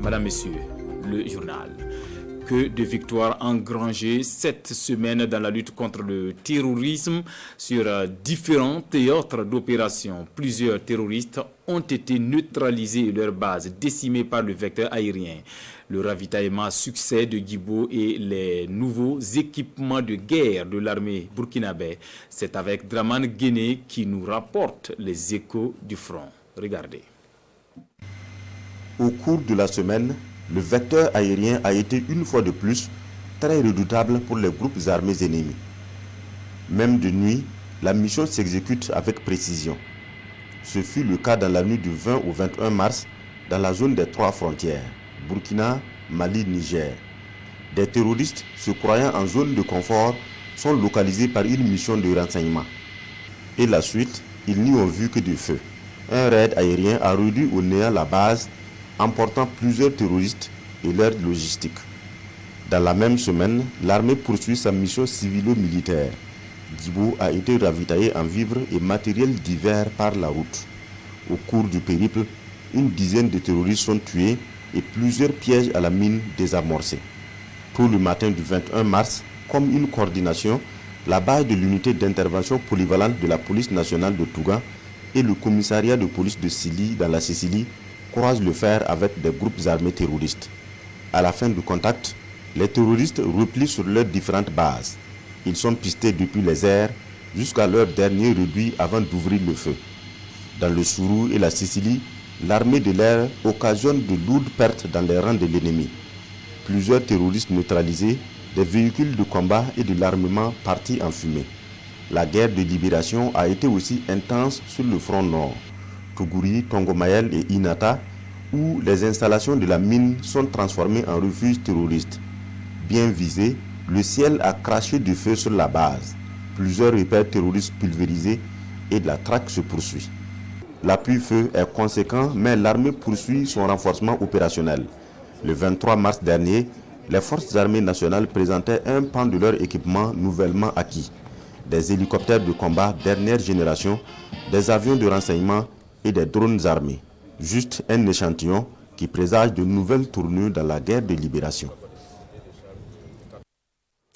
Madame, Messieurs, le journal. Que de victoires engrangées cette semaine dans la lutte contre le terrorisme sur différents théâtres d'opération. Plusieurs terroristes ont été neutralisés et leurs bases décimées par le vecteur aérien. Le ravitaillement à succès de Guibo et les nouveaux équipements de guerre de l'armée burkinabé. C'est avec Draman Guéné qui nous rapporte les échos du front. Regardez. Au cours de la semaine, le vecteur aérien a été une fois de plus très redoutable pour les groupes armés ennemis. Même de nuit, la mission s'exécute avec précision. Ce fut le cas dans la nuit du 20 au 21 mars dans la zone des 3 frontières, Burkina, Mali, Niger. Des terroristes se croyant en zone de confort sont localisés par une mission de renseignement. Et la suite, ils n'y ont vu que du feu. Un raid aérien a réduit au néant la base, emportant plusieurs terroristes et leur logistique. Dans la même semaine, l'armée poursuit sa mission civilo-militaire. Guibo a été ravitaillé en vivres et matériel divers par la route. Au cours du périple, une dizaine de terroristes sont tués et plusieurs pièges à la mine désamorcés. Tôt le matin du 21 mars, comme une coordination, la base de l'unité d'intervention polyvalente de la police nationale de Touga et le commissariat de police de Sili dans la Sicile croisent le fer avec des groupes armés terroristes. À la fin du contact, les terroristes replient sur leurs différentes bases. Ils sont pistés depuis les airs jusqu'à leur dernier réduit avant d'ouvrir le feu. Dans le Sourou et la Sicile, l'armée de l'air occasionne de lourdes pertes dans les rangs de l'ennemi. Plusieurs terroristes neutralisés, des véhicules de combat et de l'armement partis en fumée. La guerre de libération a été aussi intense sur le front nord. Tougouri, Tongomayel et Inata, où les installations de la mine sont transformées en refuges terroristes. Bien visé, le ciel a craché du feu sur la base. Plusieurs repères terroristes pulvérisés et la traque se poursuit. L'appui-feu est conséquent, mais l'armée poursuit son renforcement opérationnel. Le 23 mars dernier, les forces armées nationales présentaient un pan de leur équipement nouvellement acquis. Des hélicoptères de combat dernière génération, des avions de renseignement et des drones armés. Juste un échantillon qui présage de nouvelles tournures dans la guerre de libération.